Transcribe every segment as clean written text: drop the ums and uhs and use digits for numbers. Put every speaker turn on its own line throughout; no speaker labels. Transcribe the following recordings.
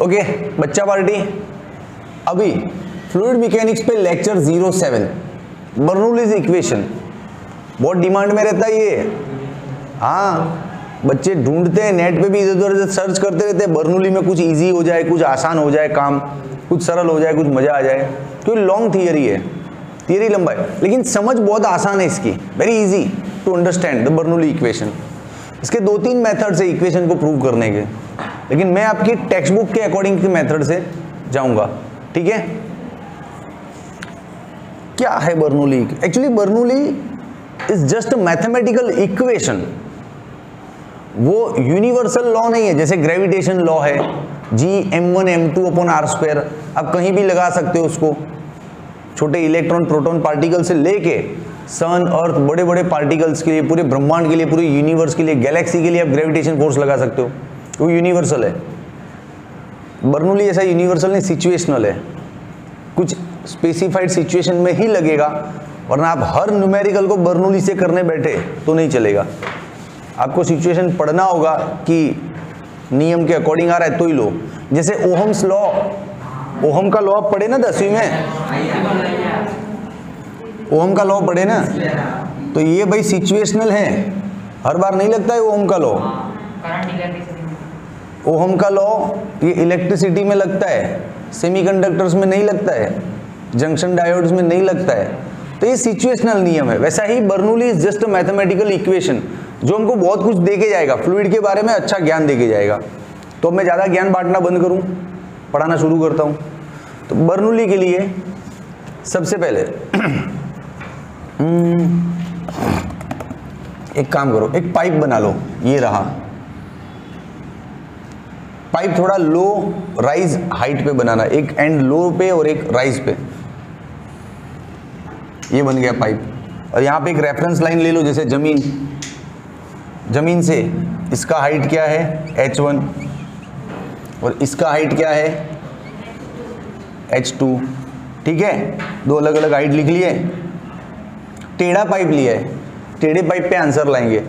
Okay बच्चा party, अभी fluid mechanics पे लेक्चर 07 बर्नौलीज इक्वेशन बहुत डिमांड में रहता है ये। हाँ बच्चे ढूंढते हैं नेट पे भी, इधर उधर सर्च करते रहते हैं बर्नौली में कुछ इजी हो जाए, कुछ आसान हो जाए काम, कुछ सरल हो जाए, कुछ मजा आ जाए। क्योंकि लॉन्ग थियरी है, थियरी लंबा है, लेकिन समझ बहुत आसान है इसकी, very easy to understand the Bernoulli equation. इसके 2-3 मेथड्स है इक्वेशन को प्रूव करने के, लेकिन मैं आपकी टेक्स्ट बुक के अकॉर्डिंग के मेथड से जाऊंगा, ठीक है। क्या है Bernoulli? Actually Bernoulli is just mathematical equation. वो यूनिवर्सल लॉ नहीं है, जैसे ग्रेविटेशन लॉ है G(m1m2/r²), आप कहीं भी लगा सकते हो उसको, छोटे इलेक्ट्रॉन प्रोटॉन पार्टिकल से लेके सन अर्थ बड़े बड़े पार्टिकल्स के लिए, पूरे ब्रह्मांड के लिए, पूरे यूनिवर्स के लिए, गैलेक्सी के लिए आप ग्रेविटेशन फोर्स लगा सकते हो, वो यूनिवर्सल है। बर्नौली ऐसा यूनिवर्सल नहीं, सिचुएशनल है, कुछ स्पेसिफाइड सिचुएशन में ही लगेगा, वरना आप हर न्यूमेरिकल को बर्नौली से करने बैठे तो नहीं चलेगा। आपको सिचुएशन पढ़ना होगा कि नियम के अकॉर्डिंग आ रहा है तो ही लो। जैसे ओहम्स लॉ, ओहम का लॉ आप पढ़े ना 10वीं में, ओहम का लॉ पढ़े ना, तो ये भाई सिचुएशनल है, हर बार नहीं लगता है ओहम का लॉ। ओहम का लॉ ये इलेक्ट्रिसिटी में लगता है, सेमीकंडक्टर्स में नहीं लगता है, जंक्शन डायोड्स में नहीं लगता है, तो ये सिचुएशनल नियम है। वैसा ही Bernoulli is just a mathematical equation जो हमको बहुत कुछ दे के जाएगा, फ्लूइड के बारे में अच्छा ज्ञान दे के जाएगा। तो मैं ज़्यादा ज्ञान बांटना बंद करूं, पढ़ाना शुरू करता हूं। तो बर्नौली के लिए सबसे पहले एक काम करो, एक पाइप बना लो, ये रहा पाइप, थोड़ा लो राइज हाइट पे बनाना, एक एंड लो पे और एक राइज पे, ये बन गया पाइप। और यहाँ पे एक रेफरेंस लाइन ले लो, जैसे जमीन से इसका हाइट क्या है h1 और इसका हाइट क्या है h2, ठीक है। दो अलग अलग हाइट लिख लिए। टेढ़ा पाइप लिया है, टेढ़े पाइप पे आंसर लाएंगे,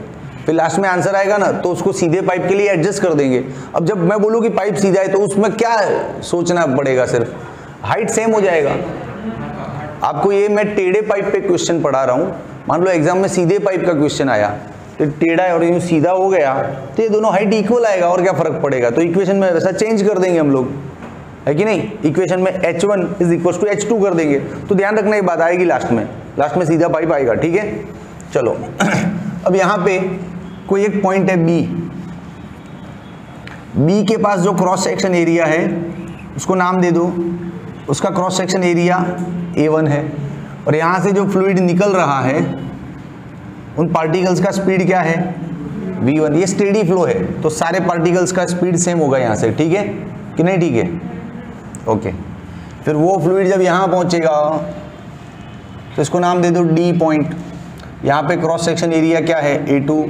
फिर लास्ट में आंसर आएगा ना तो उसको सीधे पाइप के लिए एडजस्ट कर देंगे। अब जब मैं बोलूँ कि पाइप सीधा है तो उसमें क्या सोचना पड़ेगा, सिर्फ हाइट सेम हो जाएगा। आपको ये मैं टेढ़े पाइप पे क्वेश्चन पढ़ा रहा हूँ, मान लो एग्जाम में सीधे पाइप का क्वेश्चन आया, तो टेढ़ा है और यूँ सीधा हो गया, तो ये दोनों हाइट इक्वल आएगा, और क्या फर्क पड़ेगा। तो इक्वेशन में वैसा चेंज कर देंगे हम लोग, है कि नहीं। इक्वेशन में h1 = h2 कर देंगे। तो ध्यान रखना ये बात आएगी लास्ट में सीधा पाइप आएगा, ठीक है। चलो अब यहाँ पे कोई एक पॉइंट है बी के पास जो क्रॉस सेक्शन एरिया है उसको नाम दे दो, उसका क्रॉस सेक्शन एरिया A1 है, और यहाँ से जो फ्लूइड निकल रहा है उन पार्टिकल्स का स्पीड क्या है v1। ये स्टेडी फ्लो है तो सारे पार्टिकल्स का स्पीड सेम होगा यहाँ से, ठीक है कि नहीं, ठीक है, ओके। फिर वो फ्लूइड जब यहाँ पहुँचेगा तो इसको नाम दे दो D पॉइंट। यहाँ पे क्रॉस सेक्शन एरिया क्या है A2,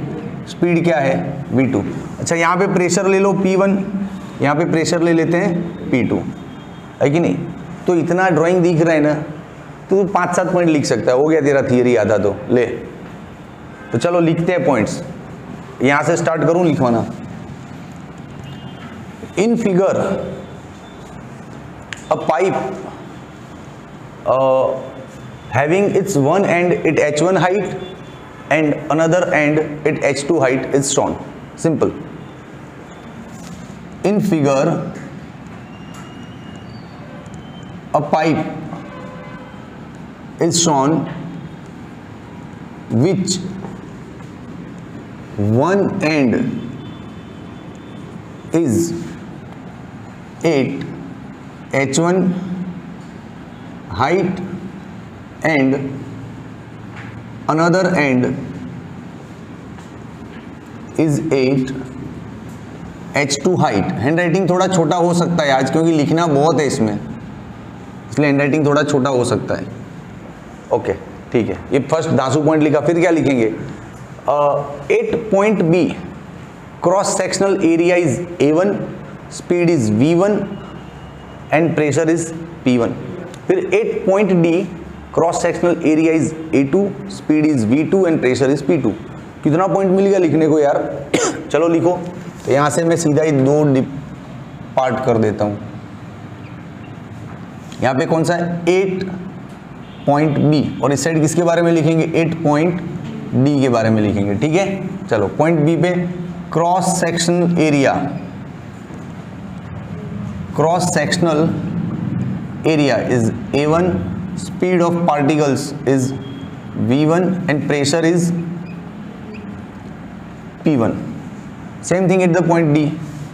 स्पीड क्या है v2। अच्छा यहाँ पे प्रेशर ले लो P1, यहाँ पे प्रेशर ले लेते हैं P2, है कि नहीं। तो इतना ड्राइंग दिख रहा है ना, तो 5-7 पॉइंट लिख सकता है, हो गया तेरा थियरी आधा। तो ले, तो चलो लिखते हैं पॉइंट्स, यहाँ से स्टार्ट करूँ लिखवाना। In figure a pipe having its one end at h1 height and another end at h2 height is shown. Simple. In figure, a pipe is shown which one end is at h1 height and another end is at h2 height। Hand writing थोड़ा छोटा हो सकता है आज, क्योंकि लिखना बहुत है इसमें, इसलिए हैंड राइटिंग थोड़ा छोटा हो सकता है। ओके ठीक है, ये फर्स्ट दासू पॉइंट लिखा। फिर क्या लिखेंगे, at point B cross sectional area is A1, speed is V1 and pressure is P1। फिर at point D cross sectional area is A2, speed is V2 and pressure is P2। कितना point मिल गया लिखने को यार चलो लिखो। तो यहाँ से मैं सीधा ही पार्ट कर देता हूं। यहां पे कौन सा है 8 पॉइंट बी, और इस साइड किसके बारे में लिखेंगे 8 पॉइंट डी के बारे में लिखेंगे। ठीक है, चलो पॉइंट बी पे cross sectional area, cross sectional area is A1, speed of particles is V1 and pressure is P1. Same thing at the point D,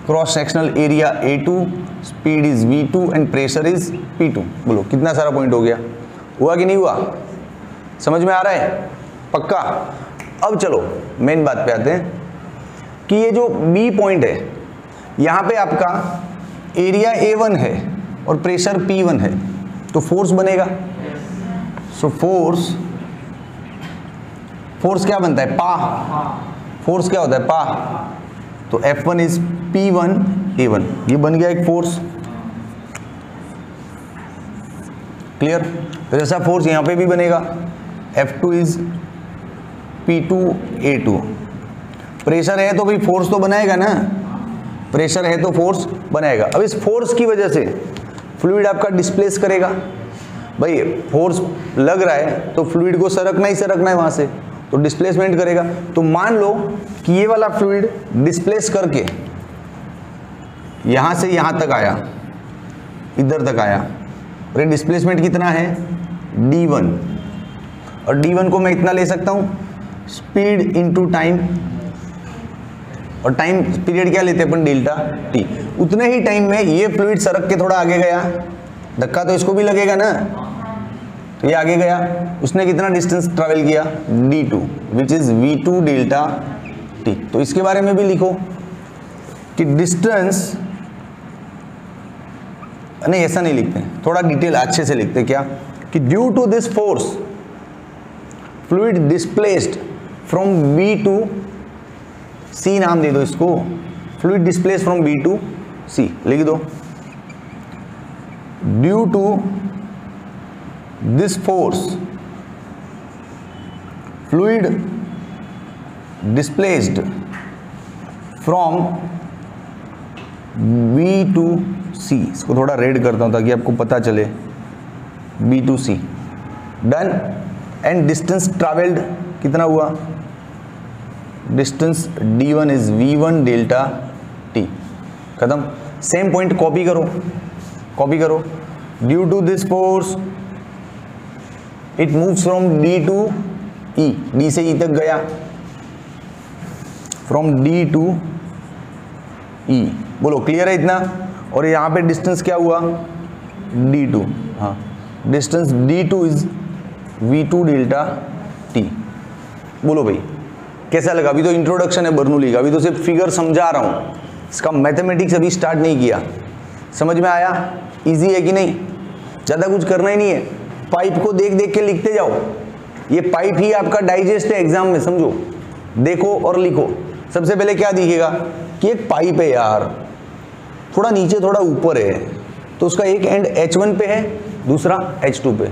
cross sectional area A2, speed is V2 and pressure is P2. बोलो कितना सारा point हो गया, हुआ कि नहीं हुआ, समझ में आ रहा है पक्का। अब चलो मेन बात पे आते हैं कि ये जो B पॉइंट है यहाँ पे आपका एरिया A1 है और प्रेशर P1 है, तो फोर्स बनेगा। सो फोर्स क्या बनता है पा, फोर्स क्या होता है पा, तो F1 इज P1 A1, ये बन गया एक फोर्स। क्लियर, तो जैसा फोर्स यहां पे भी बनेगा F2 is P2 A2। Pressure है तो भाई फोर्स तो बनाएगा ना, प्रेशर है तो फोर्स बनाएगा। अब इस फोर्स की वजह से फ्लूइड आपका डिस्प्लेस करेगा। भाई फोर्स लग रहा है तो फ्लूइड को सरकना ही सरकना है वहां से, तो डिस्प्लेसमेंट करेगा। तो मान लो कि ये वाला फ्लूइड डिस्प्लेस करके यहां से यहां तक आया, इधर तक आया, और ये डिस्प्लेसमेंट कितना है d1, और d1 को मैं इतना ले सकता हूं स्पीड इनटू टाइम, और टाइम पीरियड क्या लेते हैं अपन डेल्टा t। उतने ही टाइम में ये फ्लूइड सरक के थोड़ा आगे गया, धक्का तो इसको भी लगेगा ना, तो ये आगे गया, उसने कितना डिस्टेंस ट्रैवल किया d2 which is v2 delta t। तो इसके बारे में भी लिखो कि डिस्टेंस, नहीं ऐसा नहीं लिखते, थोड़ा डिटेल अच्छे से लिखते क्या कि due to this force fluid displaced from B to C, नाम दे दो इसको, fluid displaced from B to C लिख दो। Due to this force fluid displaced from B to C, इसको थोड़ा रेड करता हूं ताकि आपको पता चले, B to C done. And distance travelled कितना हुआ, distance d1 is v1 delta t, खत्म। सेम पॉइंट कॉपी करो, कॉपी करो। Due to this force it moves from D to E, D से E तक गया, फ्रॉम D टू E, बोलो clear है इतना। और यहाँ पे डिस्टेंस क्या हुआ D2, हाँ distance D2 is V2 delta T। बोलो भाई कैसा लगा, अभी तो इंट्रोडक्शन है बर्नौली का, अभी तो सिर्फ फिगर समझा रहा हूँ, इसका मैथमेटिक्स अभी स्टार्ट नहीं किया। समझ में आया, इजी है कि नहीं, ज़्यादा कुछ करना ही नहीं है, पाइप को देख देख के लिखते जाओ। ये पाइप ही आपका डाइजेस्ट है एग्जाम में, समझो, देखो और लिखो। सबसे पहले क्या दिखेगा कि एक पाइप है यार, थोड़ा नीचे थोड़ा ऊपर है, तो उसका एक एंड H1 पे है, दूसरा H2 पे।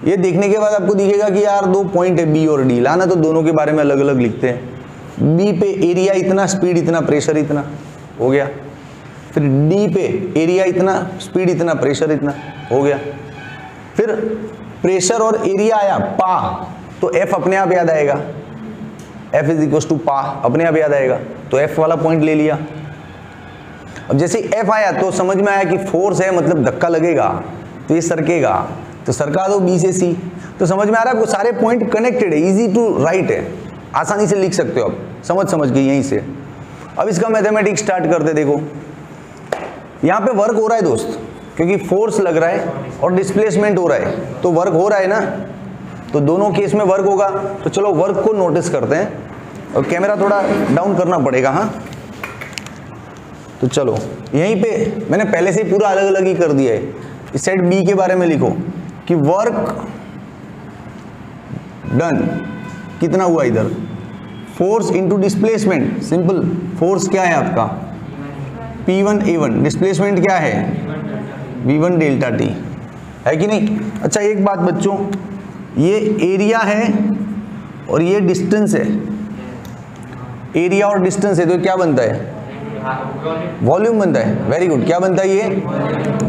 ये देखने के बाद आपको दिखेगा कि यार दो पॉइंट है B और D, लाना तो दोनों के बारे में अलग अलग लिखते हैं। B पे एरिया इतना, स्पीड इतना, प्रेशर इतना, हो गया। फिर D पे एरिया इतना, स्पीड इतना, प्रेशर इतना, हो गया। फिर प्रेशर और एरिया आया पा, तो F अपने आप याद आएगा, F इज इक्वल टू पा, अपने आप याद आएगा, तो F वाला पॉइंट ले लिया। अब जैसे F आया तो समझ में आया कि फोर्स है, मतलब धक्का लगेगा तो ये सरकेगा, तो सरका दो B से C, तो समझ में आ रहा है आपको, सारे पॉइंट कनेक्टेड है, इजी टू राइट है, आसानी से लिख सकते हो आप, समझ के यहीं से। अब इसका मैथमेटिक्स स्टार्ट करते, देखो यहाँ पे वर्क हो रहा है दोस्त, क्योंकि फोर्स लग रहा है और डिस्प्लेसमेंट हो रहा है, तो वर्क हो रहा है ना, तो दोनों केस में वर्क होगा। तो चलो वर्क को नोटिस करते हैं, और कैमरा थोड़ा डाउन करना पड़ेगा, हाँ। तो चलो यहीं पे मैंने पहले से ही पूरा अलग अलग ही कर दिया है। इस साइड बी के बारे में लिखो कि वर्क डन कितना हुआ, इधर force into displacement, simple, force क्या है आपका P1 A1, डिस्प्लेसमेंट क्या है V1 डेल्टा T, है कि नहीं। अच्छा एक बात बच्चों, ये एरिया है और ये डिस्टेंस है, एरिया और डिस्टेंस है, तो क्या बनता है वॉल्यूम बनता है, वेरी गुड, क्या बनता है ये,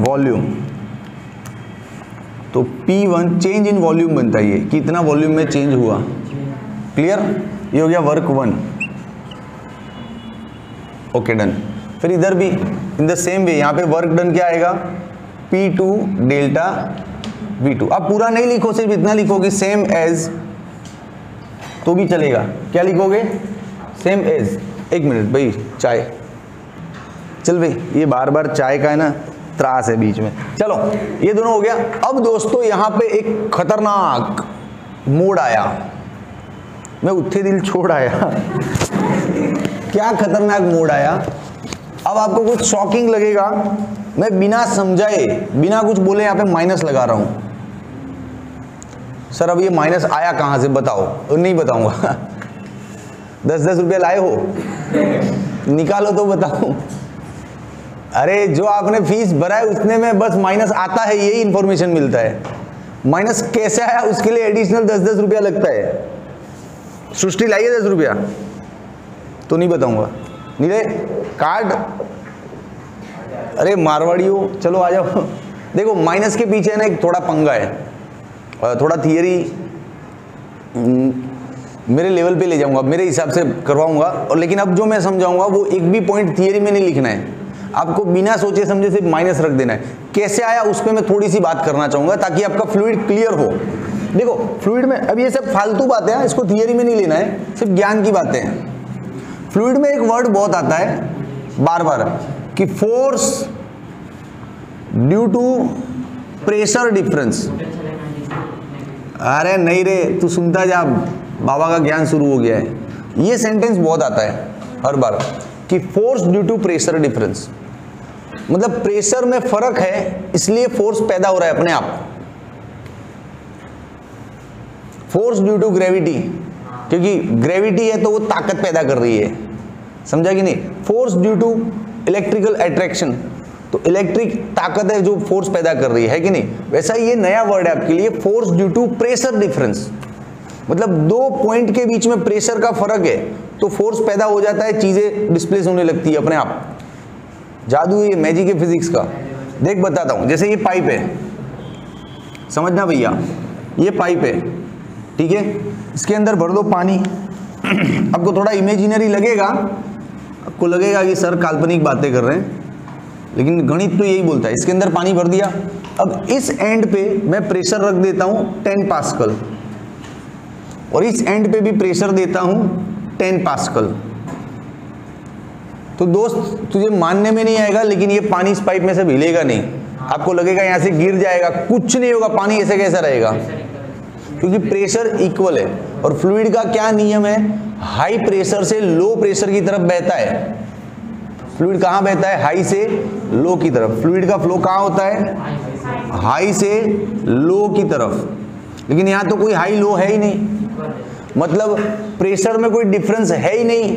वॉल्यूम। तो P1 चेंज इन वॉल्यूम बनता है, ये कितना वॉल्यूम में चेंज हुआ, क्लियर, ये हो गया वर्क 1, ओके डन। फिर इधर भी इन द सेम वे यहाँ पे वर्क डन क्या आएगा, P2 डेल्टा V2। अब पूरा नहीं लिखो, सिर्फ इतना लिखो कि सेम एज, तो भी चलेगा, क्या लिखोगे, सेम एज। एक मिनट भाई, चाय चल भाई, ये बार बार चाय का है ना त्रास है बीच में। चलो ये दोनों हो गया। अब दोस्तों यहाँ पे एक खतरनाक मोड आया, मैं उत्थे दिल छोड़ आया क्या खतरनाक मोड आया। अब आपको कुछ शॉकिंग लगेगा, मैं बिना समझाए बिना कुछ बोले यहाँ पे माइनस लगा रहा हूँ। सर अब ये माइनस आया कहाँ से बताओ, तो नहीं बताऊंगा 10-10 रुपया लाए हो, निकालो तो बताओ। अरे जो आपने फीस भरा है उतने में बस माइनस आता है, यही इंफॉर्मेशन मिलता है। माइनस कैसे आया उसके लिए एडिशनल 10-10 रुपया लगता है। सृष्टि लाइए 10 रुपया, तो नहीं बताऊंगा। नीले कार्ड, अरे मारवाड़ी हो, चलो आ जाओ। देखो माइनस के पीछे ना एक थोड़ा पंगा है, थोड़ा थियरी मेरे लेवल पे ले जाऊंगा, मेरे हिसाब से करवाऊंगा। और लेकिन अब जो मैं समझाऊंगा वो एक भी पॉइंट थियरी में नहीं लिखना है, आपको बिना सोचे समझे सिर्फ माइनस रख देना है। कैसे आया उस पर मैं थोड़ी सी बात करना चाहूंगा ताकि आपका फ्लूइड क्लियर हो। देखो फ्लूइड में अब ये सब फालतू बातें हैं, इसको थियरी में नहीं लेना है, सिर्फ ज्ञान की बातें हैं। फ्लूइड में एक वर्ड बहुत आता है बार बार कि force due to pressure difference. अरे नहीं रे, तू सुनता जा, बाबा का ज्ञान शुरू हो गया है। ये सेंटेंस बहुत आता है हर बार कि force due to pressure difference, मतलब प्रेशर में फर्क है इसलिए फोर्स पैदा हो रहा है अपने आप। फोर्स ड्यू टू ग्रेविटी, क्योंकि ग्रेविटी है तो वो ताकत पैदा कर रही है, समझा कि नहीं। Force due to electrical attraction, तो इलेक्ट्रिक ताकत है जो फोर्स पैदा कर रही है कि नहीं। वैसा ये नया वर्ड है आपके लिए, force due to pressure difference, मतलब दो पॉइंट के बीच में प्रेशर का फर्क है तो फोर्स पैदा हो जाता है, चीजें डिस्प्लेस होने लगती है अपने आप। जादू है, मैजिक है फिजिक्स का। देख बताता हूं, जैसे ये पाइप है, समझना भैया, ये पाइप है, ठीक है, इसके अंदर भर दो पानी। आपको थोड़ा इमेजिनरी लगेगा, आपको लगेगा कि सर काल्पनिक बातें कर रहे हैं, लेकिन गणित तो यही बोलता है। इसके अंदर पानी भर दिया, अब इस एंड पे मैं प्रेशर रख देता हूं 10 पास्कल और इस एंड पे भी प्रेशर देता हूं 10 पास्कल। तो दोस्त तुझे मानने में नहीं आएगा, लेकिन ये पानी इस पाइप में से हिलेगा नहीं, आपको लगेगा यहां से गिर जाएगा, कुछ नहीं होगा, पानी ऐसे कैसा रहेगा, क्योंकि प्रेशर इक्वल है। और फ्लूइड का क्या नियम है, हाई प्रेशर से लो प्रेशर की तरफ बहता है। फ्लूइड कहां बहता है, हाई से लो की तरफ। फ्लूइड का फ्लो कहां होता है, हाई से लो की तरफ। लेकिन यहां तो कोई हाई लो है ही नहीं, मतलब प्रेशर में कोई डिफरेंस है ही नहीं,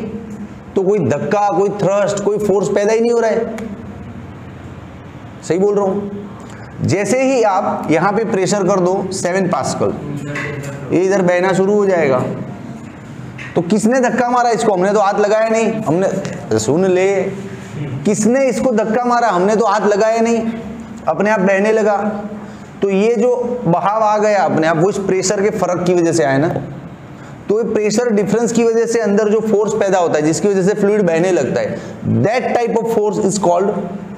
तो कोई धक्का, कोई थ्रस्ट, कोई फोर्स पैदा ही नहीं हो रहा है। सही बोल रहा हूं। जैसे ही आप यहां पे प्रेशर कर दो 7 पास्कल, ये इधर बहना शुरू हो जाएगा। तो किसने धक्का मारा इसको, हमने तो हाथ लगाया नहीं, हमने, सुन ले, किसने इसको धक्का मारा, हमने तो हाथ लगाया नहीं, अपने आप बहने लगा। तो ये जो बहाव आ गया अपने आप, वो इस प्रेशर के फर्क की वजह से आया ना। तो ये प्रेशर डिफरेंस की वजह से अंदर जो फोर्स पैदा होता है, जिसकी वजह से फ्लूइड बहने लगता है, that type of force is called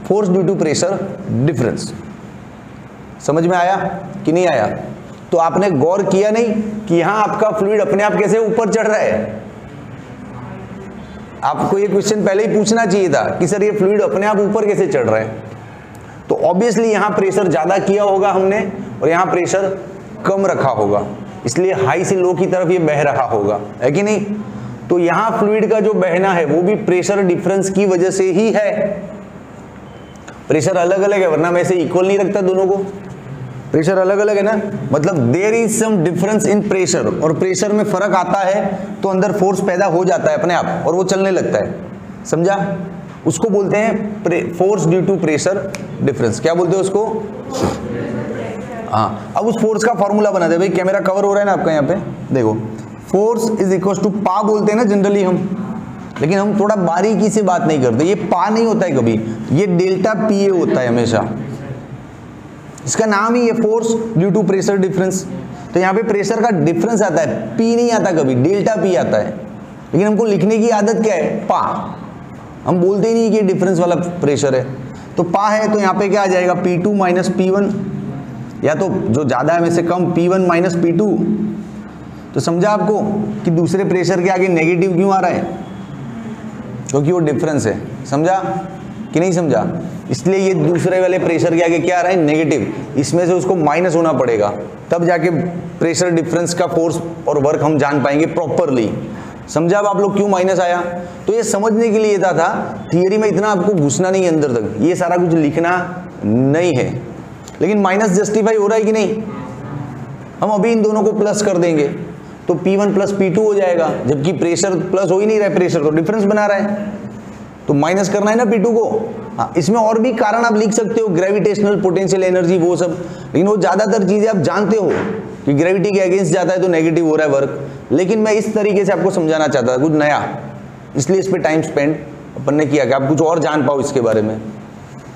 force due to pressure difference. समझ में आया कि नहीं आया? तो आपने गौर किया नहीं कि यहां आपका फ्लूइड अपने आप कैसे ऊपर चढ़ रहा है। आपको ये क्वेश्चन पहले ही पूछना चाहिए था कि सर ये फ्लूइड अपने आप ऊपर कैसे चढ़ रहा है। तो ऑब्वियसली यहां प्रेशर ज्यादा किया होगा हमने और यहां प्रेशर कम रखा होगा, इसलिए हाई से लो की तरफ ये बह रहा होगा, है कि नहीं। तो यहां फ्लूइड का जो बहना है वो भी प्रेशर डिफरेंस की वजह से ही है। प्रेशर अलग अलग है, वरना मैं ऐसे इक्वल नहीं रखता दोनों को। प्रेशर अलग अलग है ना, मतलब there is some difference in pressure, और प्रेशर में फर्क आता है तो अंदर फोर्स पैदा हो जाता है अपने आप और वो चलने लगता है, समझा। उसको बोलते हैं force due to pressure difference. क्या बोलते हैं उसको? हाँ, अब उस फोर्स का फॉर्मूला बना दे भाई। कैमरा कवर हो रहा है ना आपका, यहाँ पे देखो, फोर्स इज इक्वल टू पा बोलते हैं ना जनरली हम, लेकिन हम थोड़ा बारीकी से बात नहीं करते। ये पा नहीं होता है कभी, ये डेल्टा पीए होता है हमेशा। इसका नाम ही है force due to pressure difference. तो यहाँ पे प्रेशर का डिफरेंस आता है, पी नहीं आता कभी, डेल्टा पी आता है। लेकिन हमको लिखने की आदत क्या है, पा। हम बोलते ही नहीं कि डिफरेंस वाला प्रेशर है। तो पा है तो यहाँ पे क्या आ जाएगा, P2 माइनस P1, या तो जो ज़्यादा है में से कम P1 माइनस P2। तो समझा आपको कि दूसरे प्रेशर के आगे नेगेटिव क्यों आ रहा है, क्योंकि वो डिफरेंस है। समझा कि नहीं समझा? इसलिए ये दूसरे वाले प्रेशर के आगे क्या आ रहा है, नेगेटिव। इसमें से उसको माइनस होना पड़ेगा, तब जाके प्रेशर डिफरेंस का फोर्स और वर्क हम जान पाएंगे प्रॉपरली। समझा अब आप लोग क्यों माइनस आया? तो ये समझने के लिए था, थियरी में इतना आपको घुसना नहीं अंदर तक, ये सारा कुछ लिखना नहीं है। लेकिन माइनस जस्टिफाई हो रहा है कि नहीं? हम अभी इन दोनों को प्लस कर देंगे तो P1 प्लस P2 हो जाएगा, जबकि प्रेशर प्लस हो ही नहीं रहा है, प्रेशर तो डिफरेंस बना रहा है, तो माइनस करना है ना P2 को। हाँ, इसमें और भी कारण आप लिख सकते हो, ग्रेविटेशनल पोटेंशियल एनर्जी वो सब, लेकिन वो ज़्यादातर चीज़ें आप जानते हो कि ग्रेविटी के अगेंस्ट जाता है तो नेगेटिव हो रहा है वर्क। लेकिन मैं इस तरीके से आपको समझाना चाहता था, कुछ नया, इसलिए इस पर टाइम स्पेंड अपन ने किया कि आप कुछ और जान पाओ इसके बारे में।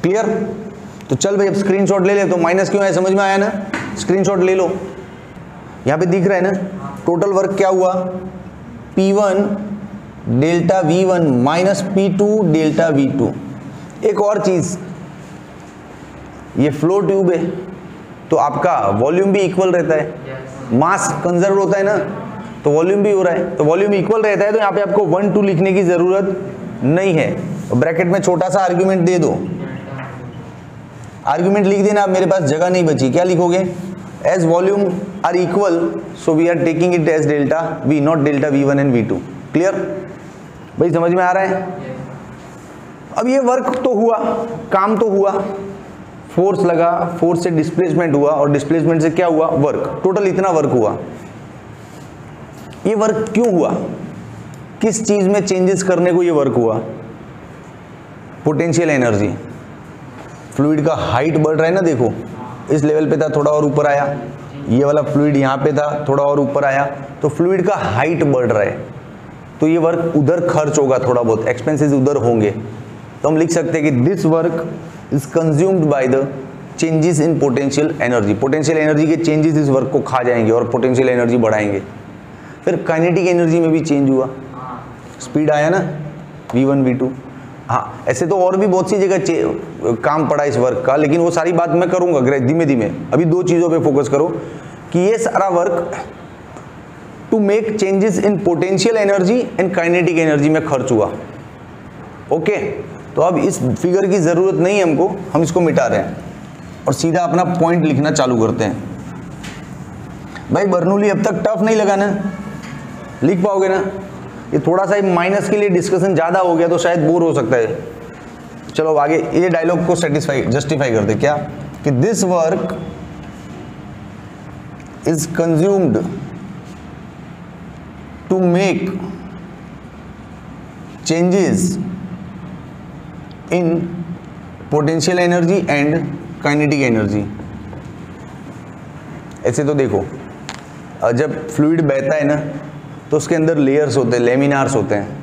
क्लियर? तो चल भाई अब स्क्रीनशॉट ले ले। तो माइनस क्यों है समझ में आया ना? स्क्रीनशॉट ले लो, यहाँ पे दिख रहा है ना टोटल वर्क क्या हुआ, P1 delta V1 minus P2 delta V2। एक और चीज, ये फ्लो ट्यूब है तो आपका वॉल्यूम भी इक्वल रहता है, मास कंजर्व होता है ना, तो वॉल्यूम भी हो रहा है, तो वॉल्यूम इक्वल रहता है। तो यहाँ पे आपको 1 2 लिखने की जरूरत नहीं है। ब्रैकेट में छोटा सा आर्ग्यूमेंट दे दो, आर्ग्यूमेंट लिख देना। अब मेरे पास जगह नहीं बची, क्या लिखोगे? As volume are equal so we are taking it as delta V, not delta V1 and V2। Clear भाई, समझ में आ रहा है? अब ये वर्क तो हुआ, काम तो हुआ, फोर्स लगा, फोर्स से डिस्प्लेसमेंट हुआ और डिस्प्लेसमेंट से क्या हुआ, वर्क। टोटल इतना वर्क हुआ। ये वर्क क्यों हुआ, किस चीज में चेंजेस करने को ये वर्क हुआ? Potential energy. फ्लूइड का हाइट बढ़ रहा है ना, देखो इस लेवल पे था, थोड़ा और ऊपर आया, ये वाला फ्लूइड यहाँ पे था, थोड़ा और ऊपर आया, तो फ्लूइड का हाइट बढ़ रहा है, तो ये वर्क उधर खर्च होगा, थोड़ा बहुत एक्सपेंसेस उधर होंगे। तो हम लिख सकते हैं कि this work is consumed by the changes in potential energy. Potential energy के चेंजेस इस वर्क को खा जाएंगे और पोटेंशियल एनर्जी बढ़ाएंगे। फिर काइनेटिक एनर्जी में भी चेंज हुआ, स्पीड आया ना V1 V2। हाँ, ऐसे तो और भी बहुत सी जगह काम पड़ा इस वर्क का, लेकिन वो सारी बात मैं करूंगा धीमे धीमे। अभी दो चीज़ों पे फोकस करो कि ये सारा work to make changes in potential energy and kinetic energy में खर्च हुआ। ओके, तो अब इस फिगर की ज़रूरत नहीं है हमको, हम इसको मिटा रहे हैं और सीधा अपना पॉइंट लिखना चालू करते हैं। भाई बर्नौली अब तक टफ नहीं लगा ना, लिख पाओगे ना? ये थोड़ा सा माइनस के लिए डिस्कशन ज़्यादा हो गया तो शायद बोर हो सकता है। चलो आगे ये डायलॉग को जस्टिफाई करते क्या, कि this work is consumed to make changes in potential energy and kinetic energy. ऐसे तो देखो, जब फ्लूइड बहता है ना तो उसके अंदर लेयर्स होते हैं, लेमिनार्स होते हैं।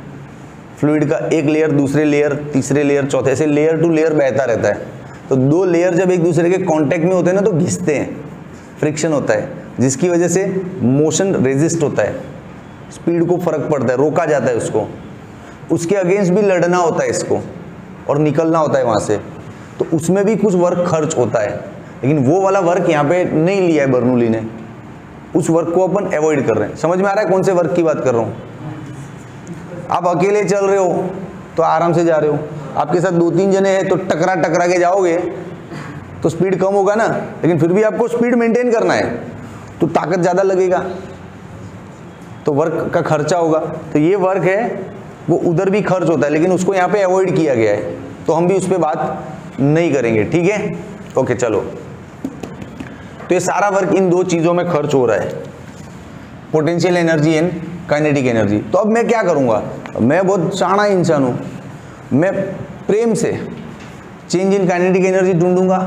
फ्लूइड का एक लेयर, दूसरे लेयर, तीसरे लेयर, चौथे, ऐसे लेयर टू लेयर बहता रहता है। तो दो लेयर जब एक दूसरे के कांटेक्ट में होते हैं ना तो घिसते हैं, फ्रिक्शन होता है, जिसकी वजह से मोशन रेजिस्ट होता है, स्पीड को फर्क पड़ता है, रोका जाता है उसको, उसके अगेंस्ट भी लड़ना होता है इसको और निकलना होता है वहाँ से। तो उसमें भी कुछ वर्क खर्च होता है, लेकिन वो वाला वर्क यहाँ पे नहीं लिया है बर्नौली ने, उस वर्क को अपन अवॉइड कर रहे हैं। समझ में आ रहा है कौन से वर्क की बात कर रहा हूँ? आप अकेले चल रहे हो तो आराम से जा रहे हो, आपके साथ 2-3 जने हैं तो टकरा के जाओगे तो स्पीड कम होगा ना, लेकिन फिर भी आपको स्पीड मेंटेन करना है तो ताकत ज़्यादा लगेगा, तो वर्क का खर्चा होगा। तो ये वर्क है वो उधर भी खर्च होता है, लेकिन उसको यहाँ पे अवॉइड किया गया है, तो हम भी उस पर बात नहीं करेंगे। ठीक है, ओके चलो। तो ये सारा वर्क इन दो चीज़ों में खर्च हो रहा है, potential energy and kinetic energy. तो अब मैं क्या करूँगा, मैं बहुत शाना इंसान हूँ, मैं प्रेम से चेंज इन काइनेटिक एनर्जी ढूंढूंगा,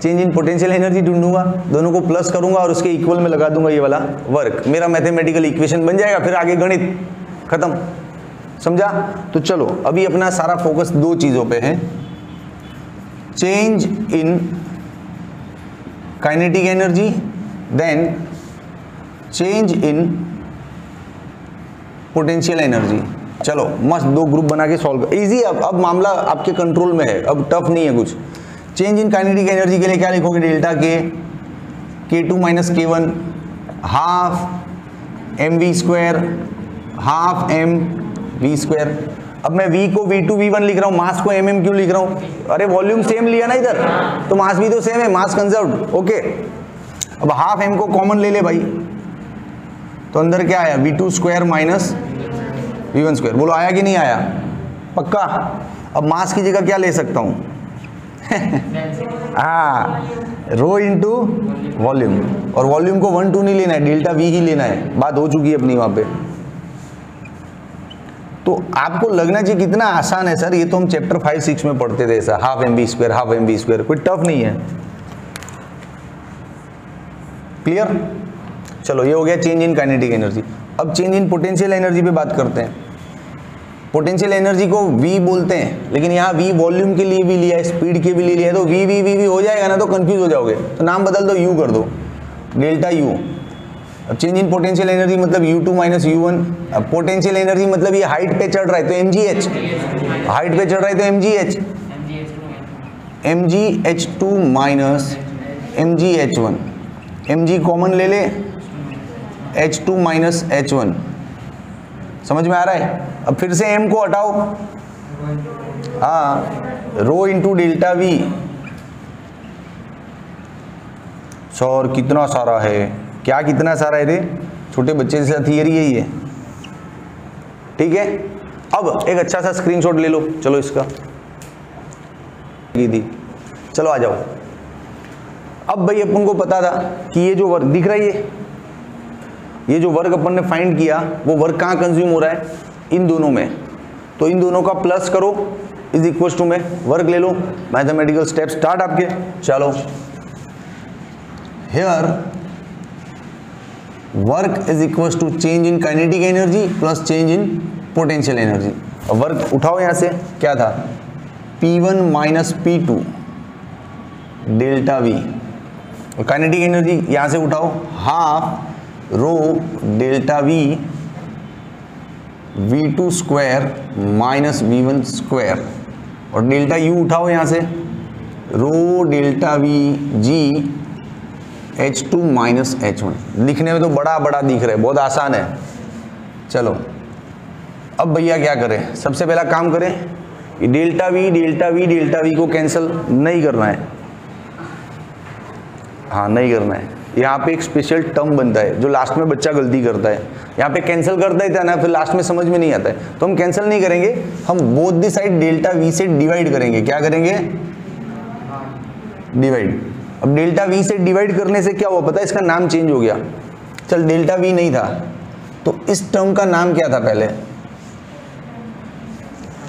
चेंज इन पोटेंशियल एनर्जी ढूंढूंगा, दोनों को प्लस करूंगा और उसके इक्वल में लगा दूंगा ये वाला वर्क, मेरा मैथमेटिकल इक्वेशन बन जाएगा, फिर आगे गणित खत्म। समझा? तो चलो अभी अपना सारा फोकस दो चीजों पे है, change in kinetic energy, then change in potential energy. चलो मस्त दो ग्रुप बना के सॉल्व कर, इजी। अब मामला आपके कंट्रोल में है, अब टफ नहीं है कुछ। चेंज इन काइनेटिक एनर्जी के लिए क्या लिखोगे? डेल्टा के K2 minus K1 half mv² half mv²। अब मैं v को v2 v1 लिख रहा हूँ, मास को mm क्यों लिख रहा हूँ? अरे वॉल्यूम सेम लिया ना इधर, तो मास भी तो सेम है, मास कंजर्व्ड। ओके, अब हाफ m को कॉमन ले ले भाई, तो अंदर क्या आया? v2² minus v1²। बोलो आया कि नहीं आया? पक्का? अब मास की जगह क्या ले सकता हूँ? हाँ, रो इंटू वॉल्यूम, और वॉल्यूम को 1 2 नहीं लेना है, डेल्टा वी ही लेना है। बात हो चुकी है अपनी वहां पे। तो आपको लगना चाहिए कितना आसान है सर, ये तो हम चैप्टर 5 6 में पढ़ते थे ऐसा, हाफ mv², हाफ mv², कोई टफ नहीं है। क्लियर? चलो ये हो गया चेंज इन काइनेटिक एनर्जी। अब चेंज इन पोटेंशियल एनर्जी पे बात करते हैं। पोटेंशियल एनर्जी को V बोलते हैं, लेकिन यहाँ V वॉल्यूम के लिए भी लिया है, स्पीड के भी लिए लिया है, तो V हो जाएगा ना, तो कंफ्यूज हो जाओगे, तो नाम बदल दो, U कर दो, डेल्टा U। अब चेंज इन पोटेंशियल एनर्जी मतलब U2 माइनस U1। अब पोटेंशियल एनर्जी मतलब ये हाइट पे चढ़ रहा है तो mgh, हाइट पे चढ़ रहा है तो mgh, mgh2 minus mgh1। mg common ले ले, h2 माइनस h1। समझ में आ रहा है? अब फिर से m को हटाओ, हाँ, rho into delta we. Sir कितना सारा है, क्या कितना सारा है रे? छोटे बच्चे से थियरी यही है, ठीक है। अब एक अच्छा सा स्क्रीनशॉट ले लो, चलो इसका दी, चलो आ जाओ। अब भाई अपन को पता था कि ये जो वर्क दिख रहा है, ये जो वर्क अपन ने फाइंड किया, वो वर्क कहाँ कंज्यूम हो रहा है? इन दोनों में। तो इन दोनों का प्लस करो, इज इक्वल टू में वर्क ले लो। मैथमेटिकल स्टेप स्टार्ट आपके, चलो। Here work is equal to change in kinetic energy plus change in potential energy. अब वर्क उठाओ यहां से, क्या था? P1 minus P2 delta V, और काइनेटिक एनर्जी यहां से उठाओ, half rho delta V v2² minus v1², और डेल्टा U उठाओ यहां से, rho delta V g h2 minus h1। लिखने में तो बड़ा बड़ा दिख रहा है, बहुत आसान है। चलो अब भैया क्या करें? सबसे पहला काम करें कि डेल्टा V को कैंसिल नहीं करना है, हाँ नहीं करना है। यहाँ पे एक स्पेशल टर्म बनता है जो लास्ट में बच्चा गलती करता है, यहाँ पे कैंसिल करता ही था ना, फिर लास्ट में समझ में नहीं आता है, तो हम कैंसिल नहीं करेंगे, हम both the side delta V से डिवाइड करेंगे। क्या करेंगे? डिवाइड। अब डेल्टा V से डिवाइड करने से क्या हुआ पता है? इसका नाम चेंज हो गया। चल डेल्टा V नहीं था तो इस टर्म का नाम क्या था? पहले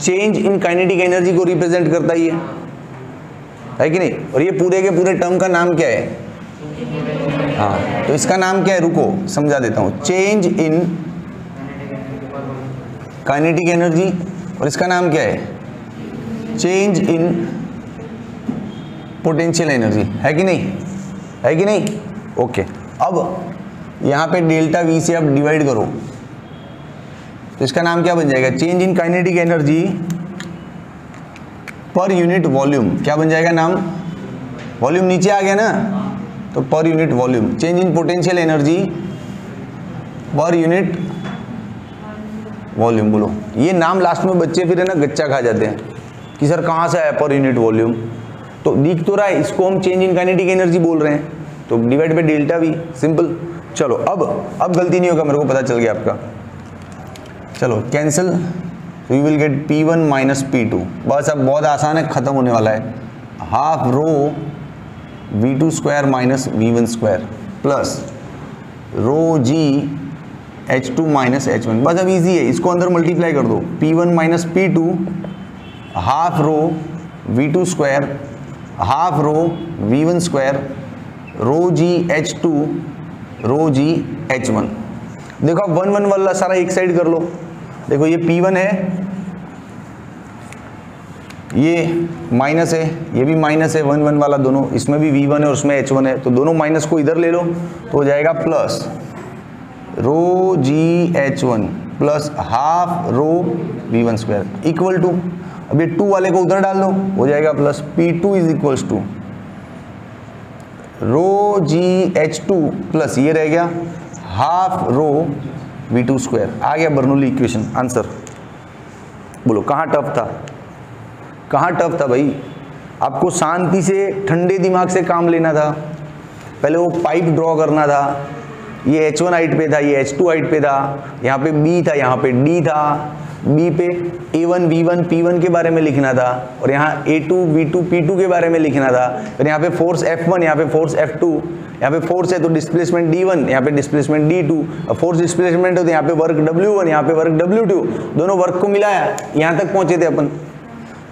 चेंज इन काइनेटिक एनर्जी को रिप्रेजेंट करता ही है कि नहीं? और ये पूरे के पूरे टर्म का नाम क्या है? हाँ, तो इसका नाम क्या है? रुको समझा देता हूं। चेंज इन काइनेटिक एनर्जी, और इसका नाम क्या है? चेंज इन पोटेंशियल एनर्जी, है कि नहीं? है कि नहीं? ओके। अब यहां पे डेल्टा V से आप डिवाइड करो, तो इसका नाम क्या बन जाएगा? Change in kinetic energy per unit volume. क्या बन जाएगा नाम? वॉल्यूम नीचे आ गया ना, तो per unit volume. Change in potential energy per unit volume. बोलो, ये नाम लास्ट में बच्चे फिर है ना गच्चा खा जाते हैं कि सर कहाँ से आया पर यूनिट वॉल्यूम? तो दिख तो रहा है, इसको हम चेंज इन काइनेटिक एनर्जी बोल रहे हैं, तो divide by delta V, simple. चलो अब गलती नहीं होगा, मेरे को पता चल गया आपका। चलो कैंसिल, तो you will get P1 minus P2। बस अब बहुत आसान है, खत्म होने वाला है। Half rho v2² minus v1² plus रो g h2 माइनस h1। बस अब इजी है, इसको अंदर मल्टीप्लाई कर दो। P1 minus P2 half rho v2² half rho v1² रो g h2 रो g h1। देखो अब 1 1 वाला सारा एक साइड कर लो, देखो ये P1 है, ये माइनस है, ये भी माइनस है, 1 1 वाला दोनों, इसमें भी V1 है और उसमें H1 है, तो दोनों माइनस को इधर ले लो तो हो जाएगा plus rho g H1 plus half rho V1 square equal to, अब ये 2 वाले को उधर डाल दो, हो जाएगा plus P2 is equals to rho g H2 plus ये रह गया हाफ रो V2 स्क्वायर। आ गया बर्नौली इक्वेशन आंसर। बोलो कहाँ टफ था, कहाँ टफ था भाई? आपको शांति से ठंडे दिमाग से काम लेना था। पहले वो पाइप ड्रॉ करना था, ये H1 हाइट पे था, ये H2 हाइट पे था, यहाँ पे B था, यहाँ पे D था, B पे A1 V1 P1 के बारे में लिखना था, और यहाँ A2 V2 P2 के बारे में लिखना था। फिर यहाँ पे फोर्स F1, यहाँ पे फोर्स F2, यहाँ पे फोर्स है तो डिस्प्लेसमेंट D1, यहाँ पे डिस्प्लेसमेंट D2, अब फोर्स डिस्प्लेसमेंट है तो यहाँ पे वर्क W1, यहाँ पे वर्क W2, दोनों वर्क को मिलाया, यहाँ तक पहुंचे थे अपन।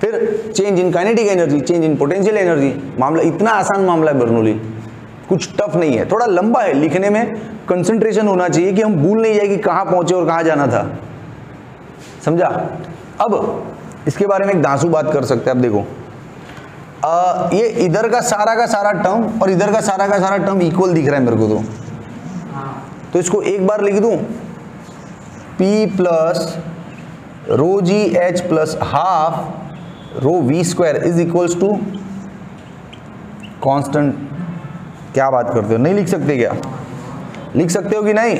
फिर change in kinetic energy, change in potential energy. मामला इतना आसान मामला है बर्नौली, कुछ टफ नहीं है, थोड़ा लंबा है, लिखने में कंसंट्रेशन होना चाहिए कि हम भूल नहीं जाए कि कहाँ पहुंचे और कहाँ जाना था, समझा? अब इसके बारे में एक दांसू बात कर सकते हैं। अब देखो ये इधर का सारा टर्म और इधर का सारा टर्म इक्वल दिख रहा है मेरे को, तो इसको एक बार लिख दूं, P plus rho g h plus half rho v square is equals to constant. क्या बात करते हो, नहीं लिख सकते क्या? लिख सकते हो कि नहीं?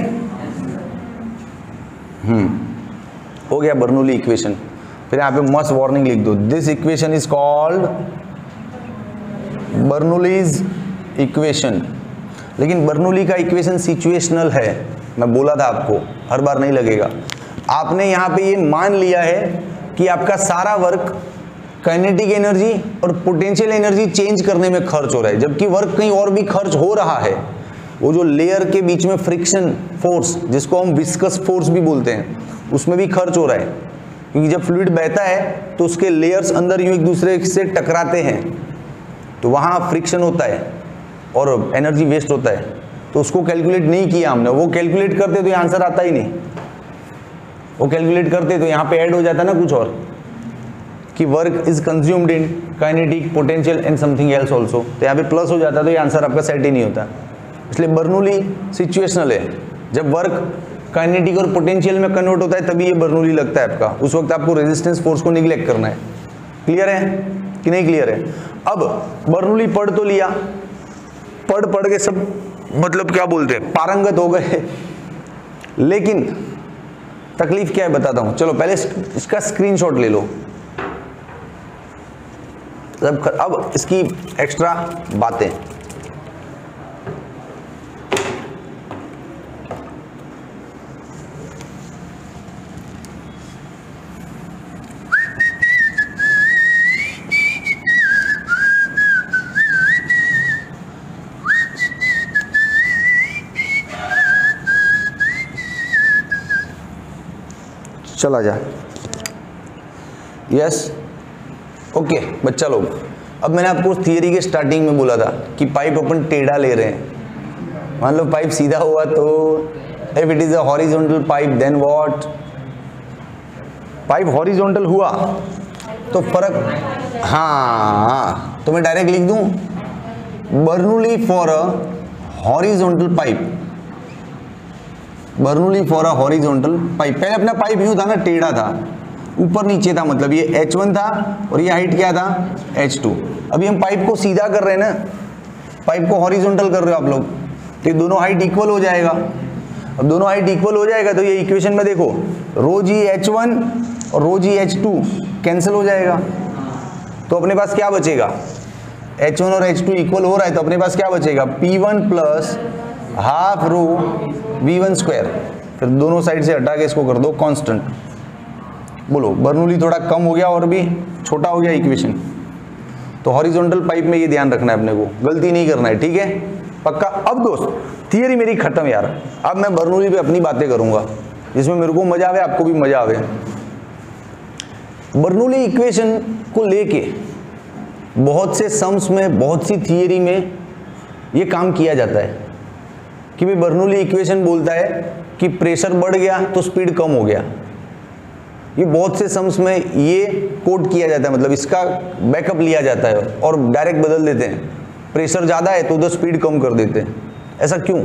हो गया बर्नौली इक्वेशन। फिर यहाँ पे मस्ट वार्निंग लिख दो, this equation is called Bernoulli's equation. लेकिन बर्नौली का इक्वेशन सिचुएशनल है, मैं बोला था आपको, हर बार नहीं लगेगा। आपने यहाँ पे ये मान लिया है कि आपका सारा वर्क काइनेटिक एनर्जी और पोटेंशियल एनर्जी चेंज करने में खर्च हो रहा है, जबकि वर्क कहीं और भी खर्च हो रहा है। वो जो लेयर के बीच में फ्रिक्शन फोर्स, जिसको हम विस्कस फोर्स भी बोलते हैं, उसमें भी खर्च हो रहा है, क्योंकि जब फ्लूइड बहता है तो उसके लेयर्स अंदर यूं एक दूसरे से टकराते हैं, तो वहाँ फ्रिक्शन होता है और एनर्जी वेस्ट होता है। तो उसको कैलकुलेट नहीं किया हमने, वो कैलकुलेट करते तो ये आंसर आता ही नहीं। वो कैलकुलेट करते तो यहाँ पे ऐड हो जाता ना कुछ और, कि work is consumed in kinetic potential and something else also, तो यहाँ पे प्लस हो जाता, तो ये आंसर आपका सेट ही नहीं होता। इसलिए बर्नौली सिचुएशनल है, जब वर्क काइनेटिक और पोटेंशियल में कन्वर्ट होता है तभी ये बर्नौली लगता है आपका। उस वक्त आपको रेजिस्टेंस फोर्स को निग्लेक्ट करना है। क्लियर है कि नहीं क्लियर है? अब बर्नौली पढ़ तो लिया, पढ़ के सब मतलब क्या बोलते हैं, पारंगत हो गए, लेकिन तकलीफ क्या है बताता हूं। चलो पहले इसका स्क्रीनशॉट ले लो, अब इसकी एक्स्ट्रा बातें। चला जा, यस ओके बच्चा लोग। अब मैंने आपको थियरी के स्टार्टिंग में बोला था कि पाइप अपन टेढ़ा ले रहे हैं। मान लो पाइप सीधा हुआ तो if it is a horizontal pipe then what, pipe horizontal हुआ तो फर्क, हाँ तो मैं डायरेक्ट लिख दूं Bernoulli for a horizontal pipe, Bernoulli for a horizontal pipe. पहले अपना पाइप यूं था ना, टेढ़ा था, ऊपर नीचे था, मतलब ये H1 था और ये हाइट क्या था H2। अभी हम पाइप को सीधा कर रहे हैं ना, पाइप को हॉरिजॉन्टल कर रहे हो आप लोग, तो ये दोनों हाइट इक्वल हो जाएगा। अब दोनों हाइट इक्वल हो जाएगा तो ये इक्वेशन में देखो रो जी H1 और रो जी H2 कैंसिल हो जाएगा, तो अपने पास क्या बचेगा, H1 और H2 इक्वल हो रहा है तो अपने पास क्या बचेगा, P1 plus half rho V1 square. फिर दोनों साइड से हटा के इसको कर दो कांस्टेंट। बोलो बर्नौली थोड़ा कम हो गया और भी छोटा हो गया इक्वेशन। तो हॉरिजॉन्टल पाइप में ये ध्यान रखना है अपने को, गलती नहीं करना है, ठीक है पक्का। अब दोस्त थियरी मेरी खत्म यार, अब मैं बर्नौली पे अपनी बातें करूंगा जिसमें मेरे को मजा आवे, आपको भी मजा आवे। बर्नौली इक्वेशन को लेके बहुत से सम्स में, बहुत सी थियरी में ये काम किया जाता है कि भाई बर्नौली इक्वेशन बोलता है कि प्रेशर बढ़ गया तो स्पीड कम हो गया, ये बहुत से सम्स में ये कोट किया जाता है, मतलब इसका बैकअप लिया जाता है और डायरेक्ट बदल देते हैं। प्रेशर ज़्यादा है तो उधर स्पीड कम कर देते हैं। ऐसा क्यों?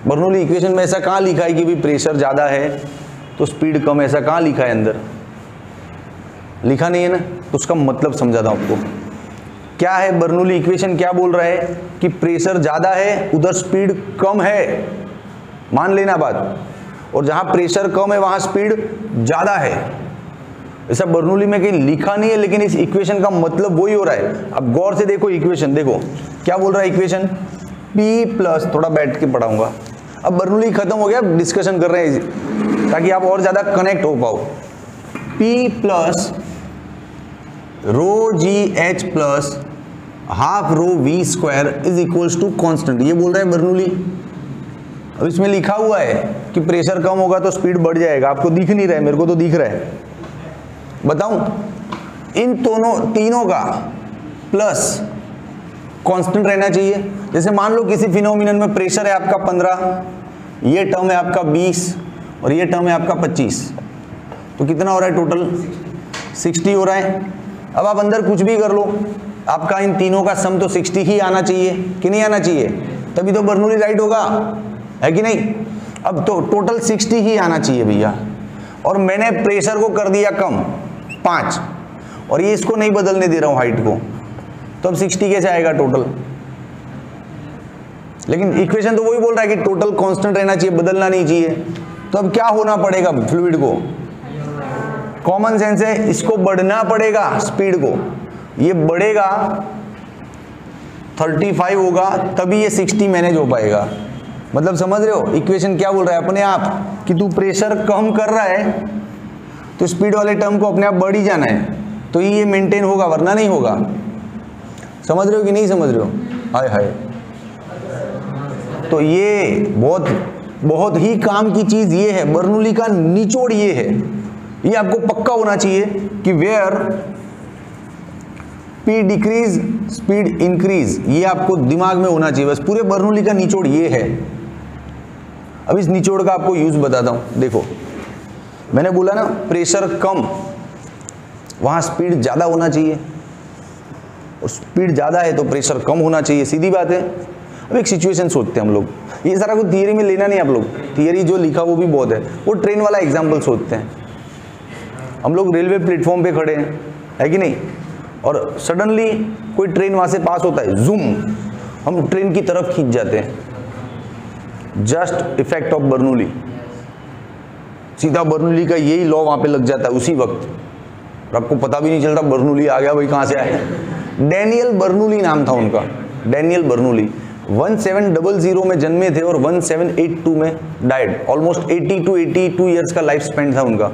बर्नौली इक्वेशन में ऐसा कहाँ लिखा है कि भाई प्रेशर ज़्यादा है तो स्पीड कम? ऐसा कहाँ लिखा है? अंदर लिखा नहीं है ना। तो उसका मतलब समझाता हूँ आपको। क्या है बर्नौली इक्वेशन? क्या बोल रहा है कि प्रेशर ज़्यादा है उधर स्पीड कम है, मान लेना बात, और जहाँ प्रेशर कम है वहाँ स्पीड ज़्यादा है। ऐसा बर्नौली में कहीं लिखा नहीं है, लेकिन इस इक्वेशन का मतलब वही हो रहा है। अब गौर से देखो इक्वेशन, देखो क्या बोल रहा है इक्वेशन, P प्लस, थोड़ा बैठ के पढ़ाऊंगा। अब बर्नौली खत्म हो गया, डिस्कशन कर रहे हैं ताकि आप और ज़्यादा कनेक्ट हो पाओ। P plus rho g h plus half rho v square is equals to constant, ये बोल रहा है बर्नौली। अब इसमें लिखा हुआ है कि प्रेशर कम होगा तो स्पीड बढ़ जाएगा, आपको दिख नहीं रहा है, मेरे को तो दिख रहा है। बताऊं, इन तीनों का प्लस कांस्टेंट रहना चाहिए। जैसे मान लो किसी फिनोमिनन में प्रेशर है आपका 15, ये टर्म है आपका 20 और ये टर्म है आपका 25, तो कितना हो रहा है टोटल? 60 हो रहा है। अब आप अंदर कुछ भी कर लो, आपका इन तीनों का सम तो 60 ही आना चाहिए कि नहीं आना चाहिए? तभी तो बर्नौली राइट होगा, है कि नहीं? अब तो टोटल 60 ही आना चाहिए भैया, और मैंने प्रेशर को कर दिया कम 5, और ये इसको नहीं बदलने दे रहा हूं हाइट को, तो अब 60 कैसे आएगा टोटल? लेकिन इक्वेशन तो वही बोल रहा है कि टोटल कांस्टेंट रहना चाहिए, बदलना नहीं चाहिए। तो अब क्या होना पड़ेगा फ्लूइड को? कॉमन सेंस है, इसको बढ़ना पड़ेगा स्पीड को, ये बढ़ेगा 35 होगा तभी ये 60 मैनेज हो पाएगा। मतलब समझ रहे हो इक्वेशन क्या बोल रहा है अपने आप कि तू प्रेशर कम कर रहा है तो स्पीड वाले टर्म को अपने आप बढ़ ही जाना है, तो ये मेंटेन होगा, वरना नहीं होगा। समझ रहे हो कि नहीं समझ रहे हो? हाय हाय। तो ये बहुत ही काम की चीज ये है, बर्नौली का निचोड़ ये है। ये आपको पक्का होना चाहिए कि where P decrease speed increase, ये आपको दिमाग में होना चाहिए। बस पूरे बर्नौली का निचोड़ ये है। अब इस निचोड़ का आपको यूज बताता हूं। देखो मैंने बोला ना प्रेशर कम, वहां स्पीड ज्यादा होना चाहिए, और स्पीड ज्यादा है तो प्रेशर कम होना चाहिए, सीधी बात है। अब एक सिचुएशन सोचते हैं हम लोग, ये सारा कुछ थियरी में लेना नहीं आप लोग, थियरी जो लिखा वो भी बहुत है। वो ट्रेन वाला एग्जाम्पल सोचते हैं। हम लोग रेलवे प्लेटफॉर्म पे खड़े हैं, है कि नहीं, और सडनली कोई ट्रेन वहां से पास होता है, जूम, हम ट्रेन की तरफ खींच जाते हैं। जस्ट इफेक्ट ऑफ बर्नौली, सीधा बर्नौली का यही लॉ वहां पे लग जाता है उसी वक्त, और आपको पता भी नहीं चलता बर्नौली आ गया भाई, कहां से आया। डैनियल बर्नौली नाम था उनका, डैनियल बर्नौली। 1700 में जन्मे थे और 1782 में डाइड। ऑलमोस्ट 80 to 82 ईयर्स का लाइफ स्पेंड था उनका।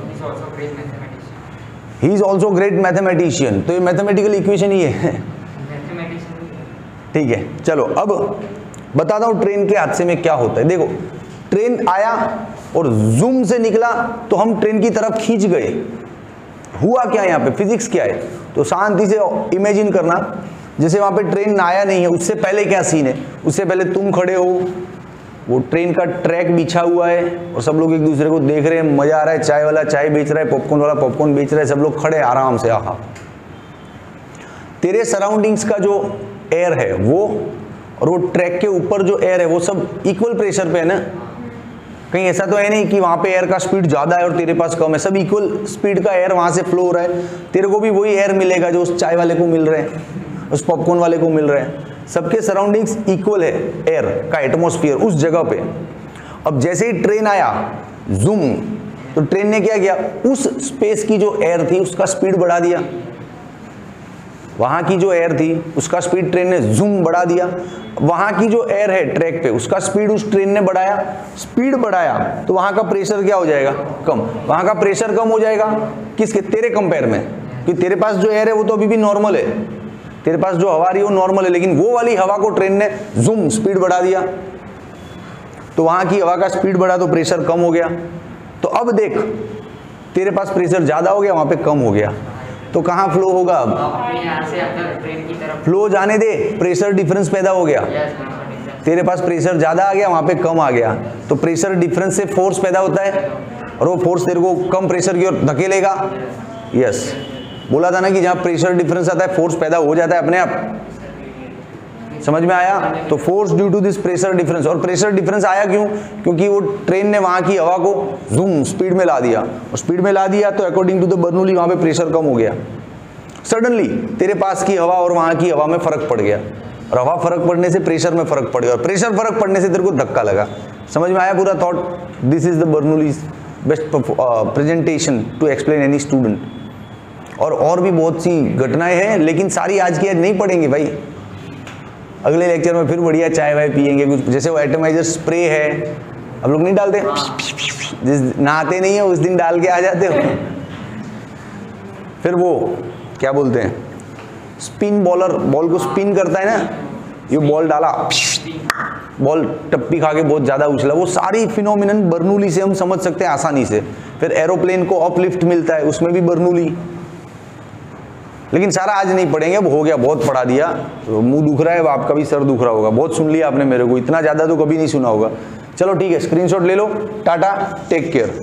He is also great mathematician. तो ये मैथमेटिकल इक्वेशन ही है, ठीक है। चलो अब बताता हूं ट्रेन के हादसे में क्या होता है। देखो ट्रेन आया और जूम से निकला तो हम ट्रेन की तरफ खींच गए। हुआ क्या यहाँ पे, फिजिक्स क्या है? तो शांति से इमेजिन करना, जैसे वहां पे ट्रेन आया नहीं है, उससे पहले क्या सीन है। उससे पहले तुम खड़े हो, वो ट्रेन का ट्रैक बिछा हुआ है और सब लोग एक दूसरे को देख रहे हैं, मजा आ रहा है, चाय वाला चाय बेच रहा है, पॉपकॉर्न वाला पॉपकॉर्न बेच रहा है, सब लोग खड़े आराम से। आहा, तेरे सराउंडिंग्स का जो एयर है वो और वो ट्रैक के ऊपर जो एयर है वो सब इक्वल प्रेशर पे है ना। कहीं ऐसा तो है नहीं कि वहां पे एयर का स्पीड ज्यादा है और तेरे पास कम है, सब इक्वल स्पीड का एयर वहां से फ्लो हो रहा है। तेरे को भी वही एयर मिलेगा जो उस चाय वाले को मिल रहे हैं, उस पॉपकॉर्न वाले को मिल रहे हैं। सबके सराउंडिंग्स इक्वल है एयर का एटमॉस्फेयर उस जगह पे। अब जैसे ही ट्रेन आया जूम, तो ट्रेन ने क्या किया, उस स्पेस की जो एयर थी उसका स्पीड बढ़ा दिया। वहां की जो एयर थी उसका स्पीड ट्रेन ने जूम बढ़ा दिया। वहां की जो एयर है ट्रैक पे उसका स्पीड उस ट्रेन ने बढ़ाया। स्पीड बढ़ाया तो वहां का प्रेशर क्या हो जाएगा, कम। वहां का प्रेशर कम हो जाएगा किसके, तेरे कंपेयर में, क्योंकि तेरे पास जो एयर है वो तो अभी भी नॉर्मल है, तेरे पास जो हवा रही है वो नॉर्मल है, लेकिन वो वाली हवा को ट्रेन ने जूम स्पीड बढ़ा दिया, तो वहां की हवा का स्पीड बढ़ा तो प्रेशर कम हो गया। तो अब देख तेरे पास प्रेशर ज्यादा हो गया, वहां पे कम हो गया, तो कहां फ्लो होगा, अब ट्रेन की तरफ फ्लो जाने दे, प्रेशर डिफरेंस पैदा हो गया। तेरे पास प्रेशर ज्यादा आ गया, वहां पे कम आ गया, तो प्रेशर डिफरेंस से फोर्स पैदा होता है। और वो फोर्स तेरे को कम प्रेशर की ओर धकेलेगा। यस, बोला था ना कि जहाँ प्रेशर डिफरेंस आता है फोर्स पैदा हो जाता है अपने आप। समझ में आया? तो force due to this pressure difference. और प्रेशर डिफरेंस आया क्यों? क्योंकि वो ट्रेन ने वहां की हवा को जूम स्पीड में ला दिया, और स्पीड में ला दिया तो अकॉर्डिंग टू द बर्नौली वहां पे प्रेशर कम हो गया। सडनली तेरे पास की हवा और वहां की हवा में फर्क पड़ गया, और हवा फर्क पड़ने से प्रेशर में फर्क पड़ गया, और प्रेशर फर्क पड़ने से तेरे को धक्का लगा। समझ में आया पूरा thought? This is the Bernoulli's best presentation to explain any student. और भी बहुत सी घटनाएं हैं, लेकिन सारी आज की आज नहीं पढ़ेंगे भाई। अगले लेक्चर में फिर बढ़िया चाय वाय पियेंगे कुछ, जैसे वो एटमाइजर स्प्रे है, हम लोग नहीं डालते, जिस नहाते नहीं है उस दिन डाल के आ जाते हो। फिर वो क्या बोलते हैं, स्पिन बॉलर, बॉल को स्पिन करता है ना, ये बॉल डाला, बॉल टप्पी खा के बहुत ज्यादा उछला, वो सारी फिनोमिनन बर्नौली से हम समझ सकते हैं आसानी से। फिर एरोप्लेन को अपलिफ्ट मिलता है, उसमें भी बर्नौली। लेकिन सारा आज नहीं पढ़ेंगे, अब हो गया, बहुत पढ़ा दिया, तो मुंह दुख रहा है, अब आपका भी सर दुख रहा होगा, बहुत सुन लिया आपने मेरे को, इतना ज्यादा तो कभी नहीं सुना होगा। चलो ठीक है, स्क्रीनशॉट ले लो, टाटा, टेक केयर।